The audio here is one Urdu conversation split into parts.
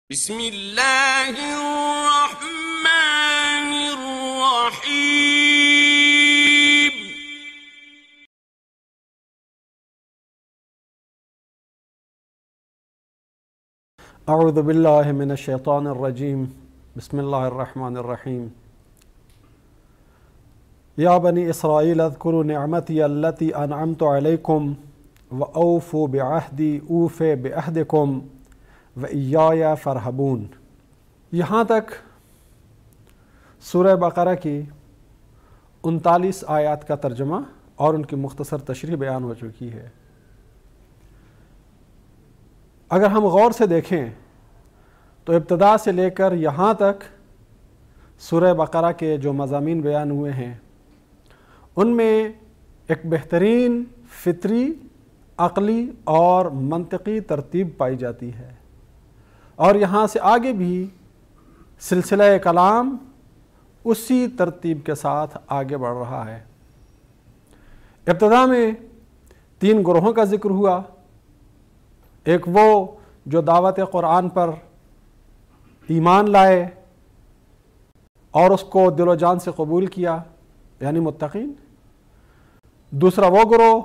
بسم اللہ الرحمن الرحیم۔ اعوذ باللہ من الشیطان الرجیم، بسم اللہ الرحمن الرحیم۔ یا بنی اسرائیل اذکروا نعمتی التی انعمت علیکم واوفوا بعہدی اوف بعہدکم وإیای فارہبون۔ یہاں تک سورہ بقرہ کی 39 آیات کا ترجمہ اور ان کی مختصر تشریح بیان ہو چکی ہے۔ اگر ہم غور سے دیکھیں تو ابتدا سے لے کر یہاں تک سورہ بقرہ کے جو مضامین بیان ہوئے ہیں ان میں ایک بہترین فطری، عقلی اور منطقی ترتیب پائی جاتی ہے، اور یہاں سے آگے بھی سلسلہ کلام اسی ترتیب کے ساتھ آگے بڑھ رہا ہے۔ ابتدا میں 3 گروہوں کا ذکر ہوا۔ ایک وہ جو دعوت قرآن پر ایمان لائے اور اس کو دل و جان سے قبول کیا، یعنی متقین۔ دوسرا وہ گروہ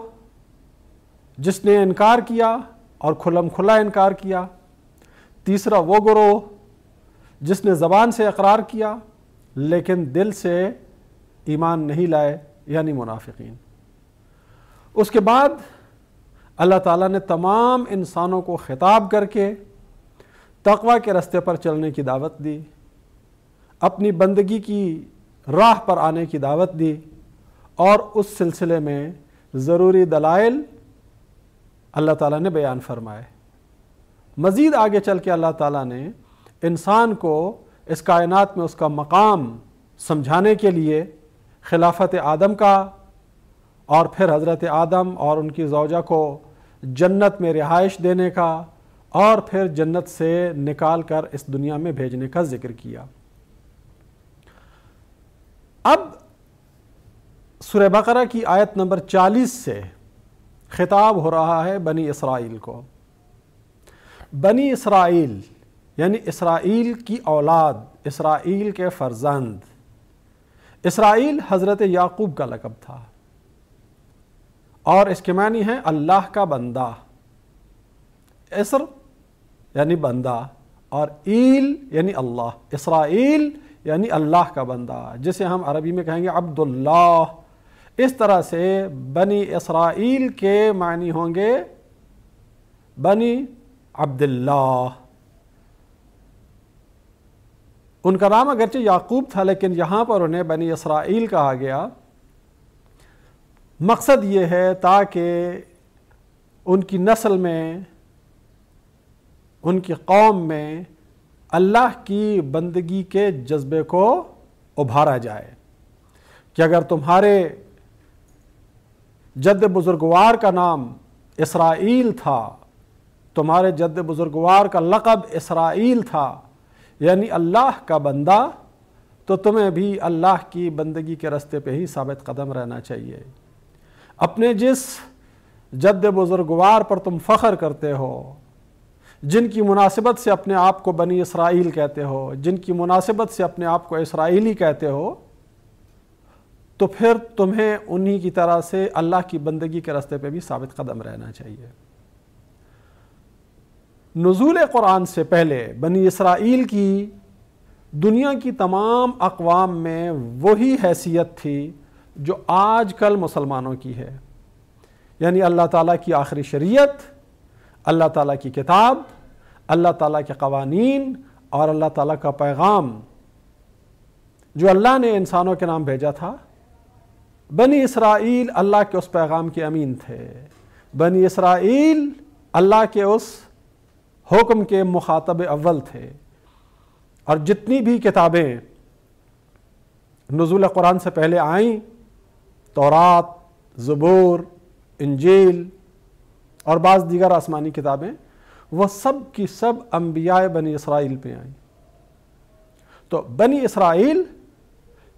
جس نے انکار کیا اور کھلم کھلا انکار کیا۔ تیسرا وہ گروہ جس نے زبان سے اقرار کیا لیکن دل سے ایمان نہیں لائے، یعنی منافقین۔ اس کے بعد اللہ تعالیٰ نے تمام انسانوں کو خطاب کر کے تقوی کے راستے پر چلنے کی دعوت دی، اپنی بندگی کی راہ پر آنے کی دعوت دی، اور اس سلسلے میں ضروری دلائل اللہ تعالیٰ نے بیان فرمائے۔ مزید آگے چل کے اللہ تعالیٰ نے انسان کو اس کائنات میں اس کا مقام سمجھانے کے لیے خلافت آدم کا، اور پھر حضرت آدم اور ان کی زوجہ کو جنت میں رہائش دینے کا، اور پھر جنت سے نکال کر اس دنیا میں بھیجنے کا ذکر کیا۔ اب سورہ بقرہ کی آیت نمبر 40 سے خطاب ہو رہا ہے بنی اسرائیل کو۔ بنی اسرائیل یعنی اسرائیل کی اولاد، اسرائیل کے فرزند۔ اسرائیل حضرت یعقوب کا لقب تھا، اور اس کے معنی ہے اللہ کا بندہ۔ اسر یعنی بندہ، اور ایل یعنی اللہ۔ اسرائیل یعنی اللہ کا بندہ، جسے ہم عربی میں کہیں گے عبداللہ۔ اس طرح سے بنی اسرائیل کے معنی ہوں گے بنی عبداللہ۔ ان کا نام اگرچہ یعقوب تھا لیکن یہاں پر انہیں بنی اسرائیل کہا گیا۔ مقصد یہ ہے تاکہ ان کی نسل میں، ان کی قوم میں اللہ کی بندگی کے جذبے کو ابھارا جائے کہ اگر تمہارے جد بزرگوار کا نام اسرائیل تھا، تمہارے جد بزرگوار کا لقب اسرائیل تھا، یعنی اللہ کا بندہ، تو تمہیں بھی اللہ کی بندگی کے راستے پہ ہی ثابت قدم رہنا چاہیے۔ اپنے جس جد بزرگوار پر تم فخر کرتے ہو، جن کی مناسبت سے اپنے آپ کو بنی اسرائیل کہتے ہو، جن کی مناسبت سے اپنے آپ کو اسرائیلی کہتے ہو، تو پھر تمہیں انہی کی طرح سے اللہ کی بندگی کے راستے پہ بھی ثابت قدم رہنا چاہیے۔ نزول قرآن سے پہلے بنی اسرائیل کی دنیا کی تمام اقوام میں وہی حیثیت تھی جو آج کل مسلمانوں کی ہے، یعنی اللہ تعالیٰ کی آخری شریعت، اللہ تعالیٰ کی کتاب، اللہ تعالیٰ کے قوانین اور اللہ تعالیٰ کا پیغام جو اللہ نے انسانوں کے نام بھیجا تھا۔ بنی اسرائیل اللہ کے اس پیغام کے امین تھے، بنی اسرائیل اللہ کے اس حکم کے مخاطب اول تھے، اور جتنی بھی کتابیں نزول قرآن سے پہلے آئیں، تورات، زبور، انجیل اور بعض دیگر آسمانی کتابیں، وہ سب کی سب انبیاء بنی اسرائیل پہ آئیں۔ تو بنی اسرائیل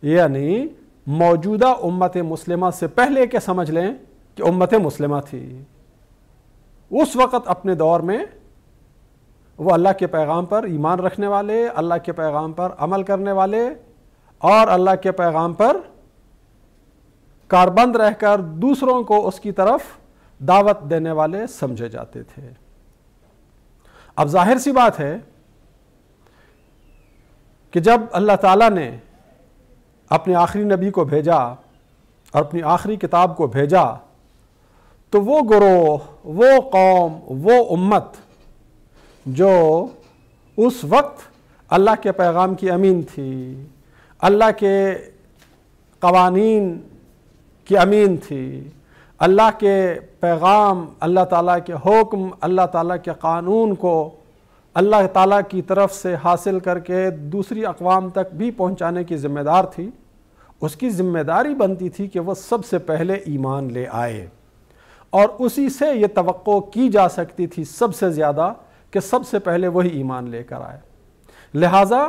یعنی موجودہ امت مسلمہ سے پہلے کہ سمجھ لیں کہ امت مسلمہ تھی۔ اس وقت اپنے دور میں وہ اللہ کے پیغام پر ایمان رکھنے والے، اللہ کے پیغام پر عمل کرنے والے اور اللہ کے پیغام پر کاربند رہ کر دوسروں کو اس کی طرف دعوت دینے والے سمجھے جاتے تھے۔ اب ظاہر سی بات ہے کہ جب اللہ تعالیٰ نے اپنے آخری نبی کو بھیجا اور اپنی آخری کتاب کو بھیجا تو وہ گروہ، وہ قوم، وہ امت جو اس وقت اللہ کے پیغام کی امین تھی، اللہ کے قوانین کی امین تھی، اللہ کے پیغام، اللہ تعالیٰ کے حکم، اللہ تعالیٰ کے قانون کو اللہ تعالیٰ کی طرف سے حاصل کر کے دوسری اقوام تک بھی پہنچانے کی ذمہ دار تھی، اس کی ذمہ داری بنتی تھی کہ وہ سب سے پہلے ایمان لے آئے، اور اسی سے یہ توقع کی جا سکتی تھی سب سے زیادہ کہ سب سے پہلے وہی ایمان لے کر آئے۔ لہٰذا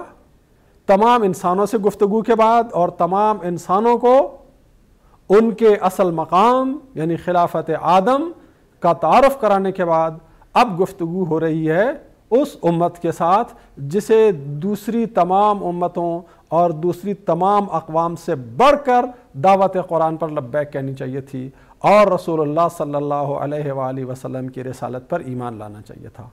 تمام انسانوں سے گفتگو کے بعد اور تمام انسانوں کو ان کے اصل مقام یعنی خلافت آدم کا تعارف کرانے کے بعد اب گفتگو ہو رہی ہے اس امت کے ساتھ جسے دوسری تمام امتوں اور دوسری تمام اقوام سے بڑھ کر دعوت قرآن پر لبیک کہنی چاہیے تھی اور رسول اللہ صلی اللہ علیہ وآلہ وسلم کی رسالت پر ایمان لانا چاہیے تھا۔